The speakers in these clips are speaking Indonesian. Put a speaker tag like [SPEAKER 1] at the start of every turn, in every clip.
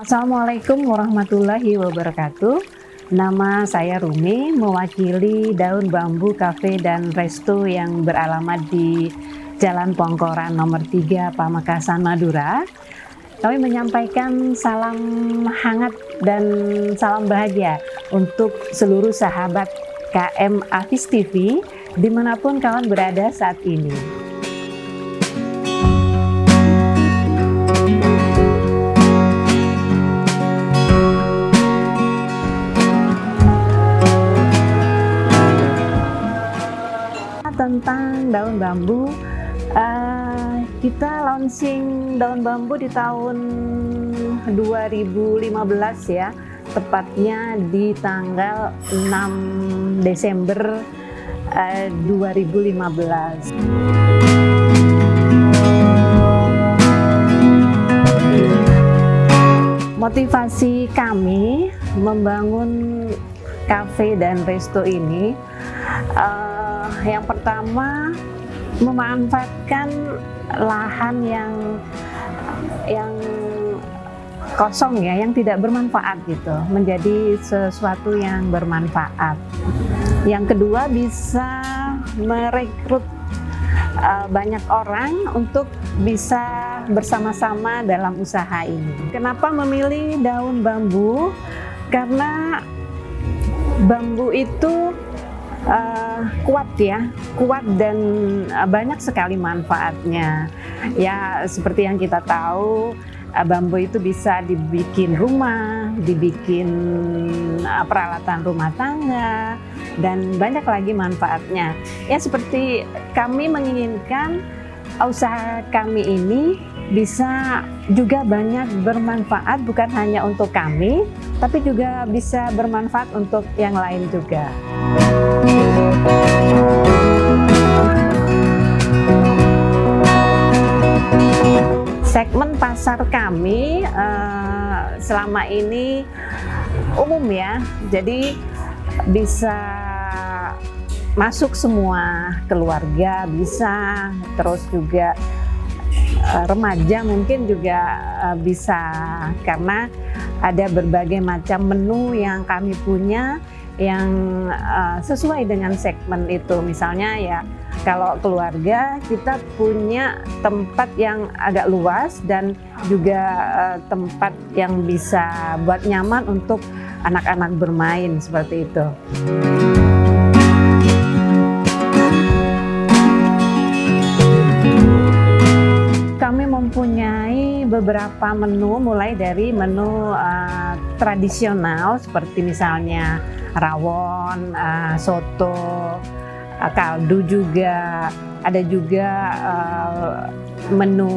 [SPEAKER 1] Assalamualaikum warahmatullahi wabarakatuh. Nama saya Rumi, mewakili Daun Bambu Cafe dan Resto yang beralamat di Jalan Pongkoran nomor 3, Pamekasan, Madura. Kami menyampaikan salam hangat dan salam bahagia untuk seluruh sahabat KM Afis TV dimanapun kawan berada saat ini. Tentang daun bambu, kita launching daun bambu di tahun 2015 ya, tepatnya di tanggal 6 Desember 2015. Motivasi kami membangun kafe dan resto ini, yang pertama memanfaatkan lahan yang kosong ya, yang tidak bermanfaat gitu, menjadi sesuatu yang bermanfaat. Yang kedua, bisa merekrut banyak orang untuk bisa bersama-sama dalam usaha ini. Kenapa memilih daun bambu? Karena bambu itu kuat dan banyak sekali manfaatnya. Ya, seperti yang kita tahu, bambu itu bisa dibikin rumah, dibikin peralatan rumah tangga, dan banyak lagi manfaatnya. Ya, seperti kami menginginkan usaha kami ini bisa juga banyak bermanfaat, bukan hanya untuk kami, tapi juga bisa bermanfaat untuk yang lain juga. Segmen pasar kami selama ini umum ya, jadi bisa masuk semua keluarga, bisa, terus juga remaja mungkin juga bisa, karena ada berbagai macam menu yang kami punya yang sesuai dengan segmen itu. Misalnya ya, kalau keluarga kita punya tempat yang agak luas dan juga tempat yang bisa buat nyaman untuk anak-anak bermain, seperti itu. Kami mempunyai beberapa menu, mulai dari menu tradisional seperti misalnya rawon, soto, kaldu juga. Ada juga menu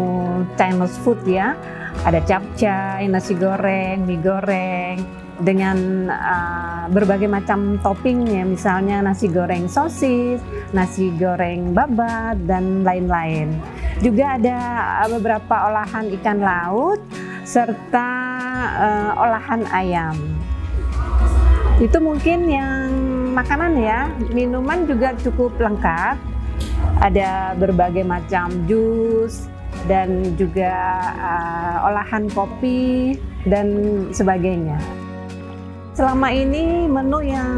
[SPEAKER 1] Chinese food ya, ada capcay, nasi goreng, mie goreng, dengan berbagai macam toppingnya, misalnya nasi goreng sosis, nasi goreng babat, dan lain-lain. Juga ada beberapa olahan ikan laut serta olahan ayam. Itu mungkin yang makanan ya. Minuman juga cukup lengkap. Ada berbagai macam jus dan juga olahan kopi dan sebagainya. Selama ini menu yang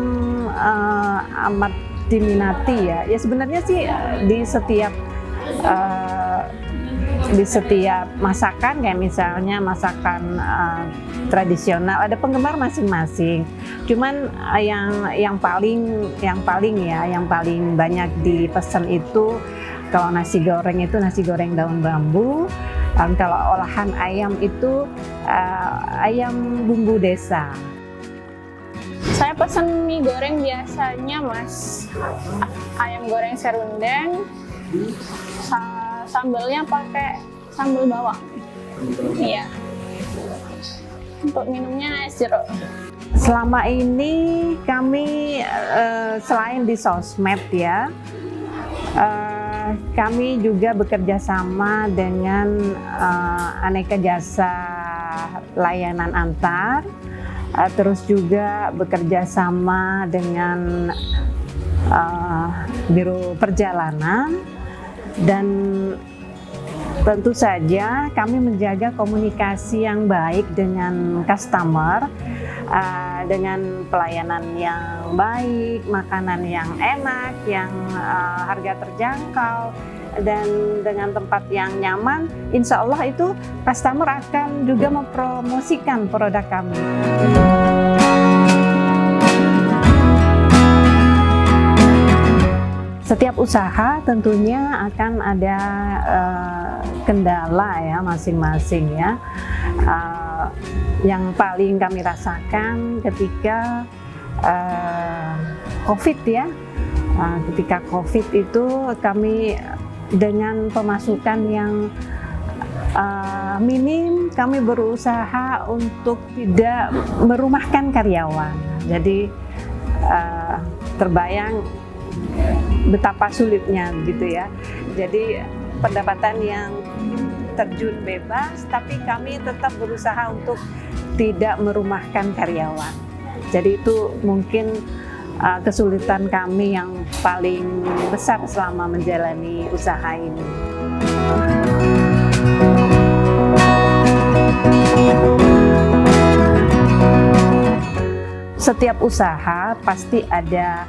[SPEAKER 1] amat diminati ya. Ya sebenarnya sih di setiap masakan, kayak misalnya masakan tradisional, ada penggemar masing-masing. Cuman yang paling banyak dipesan itu, kalau nasi goreng itu nasi goreng daun bambu. Dan kalau olahan ayam itu ayam bumbu desa.
[SPEAKER 2] Saya pesan mie goreng biasanya, Mas. Ayam goreng serundeng, sambalnya pakai sambal bawang. Iya. Untuk minumnya es jeruk.
[SPEAKER 1] Selama ini kami selain di sosmed ya, kami juga bekerja sama dengan aneka jasa layanan antar, terus juga bekerja sama dengan biro perjalanan, dan Tentu saja kami menjaga komunikasi yang baik dengan customer, dengan pelayanan yang baik, makanan yang enak, yang harga terjangkau, dan dengan tempat yang nyaman. Insya Allah itu customer akan juga mempromosikan produk kami. Setiap usaha tentunya akan ada kendala ya masing-masing ya. Yang paling kami rasakan ketika COVID ya. Ketika COVID itu kami dengan pemasukan yang minim, kami berusaha untuk tidak merumahkan karyawan. Jadi terbayang betapa sulitnya gitu ya. Jadi pendapatan yang terjun bebas, tapi kami tetap berusaha untuk tidak merumahkan karyawan. Jadi itu mungkin kesulitan kami yang paling besar selama menjalani usaha ini. Setiap usaha pasti ada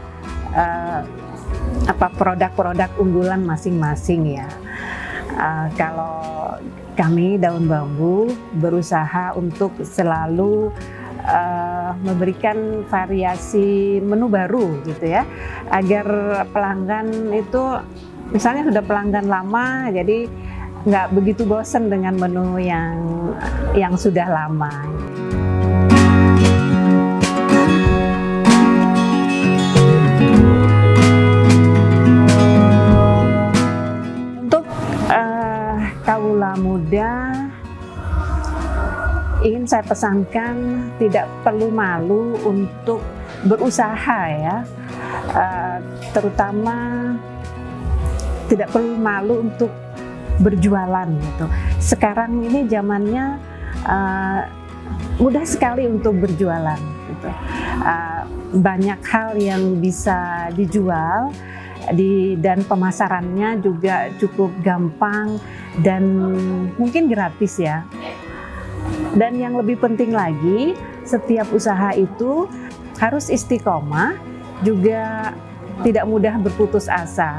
[SPEAKER 1] produk-produk unggulan masing-masing ya. Kalau kami Daun Bambu berusaha untuk selalu memberikan variasi menu baru gitu ya, agar pelanggan itu misalnya sudah pelanggan lama, jadi nggak begitu bosan dengan menu yang sudah lama. Kaula muda ingin saya pesankan tidak perlu malu untuk berusaha ya, terutama tidak perlu malu untuk berjualan gitu. Sekarang ini zamannya mudah sekali untuk berjualan gitu. Banyak hal yang bisa dijual dan pemasarannya juga cukup gampang dan mungkin gratis ya. Dan yang lebih penting lagi, setiap usaha itu harus istiqomah, juga tidak mudah berputus asa.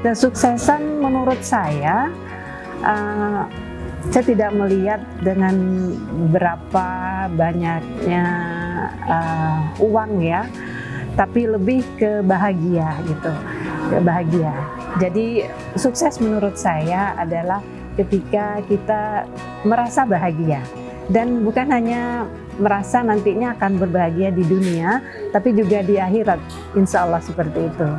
[SPEAKER 1] Kesuksesan menurut saya tidak melihat dengan berapa banyaknya uang ya, tapi lebih ke bahagia gitu, bahagia. Jadi sukses menurut saya adalah ketika kita merasa bahagia, dan bukan hanya merasa nantinya akan berbahagia di dunia, tapi juga di akhirat, insya Allah seperti itu.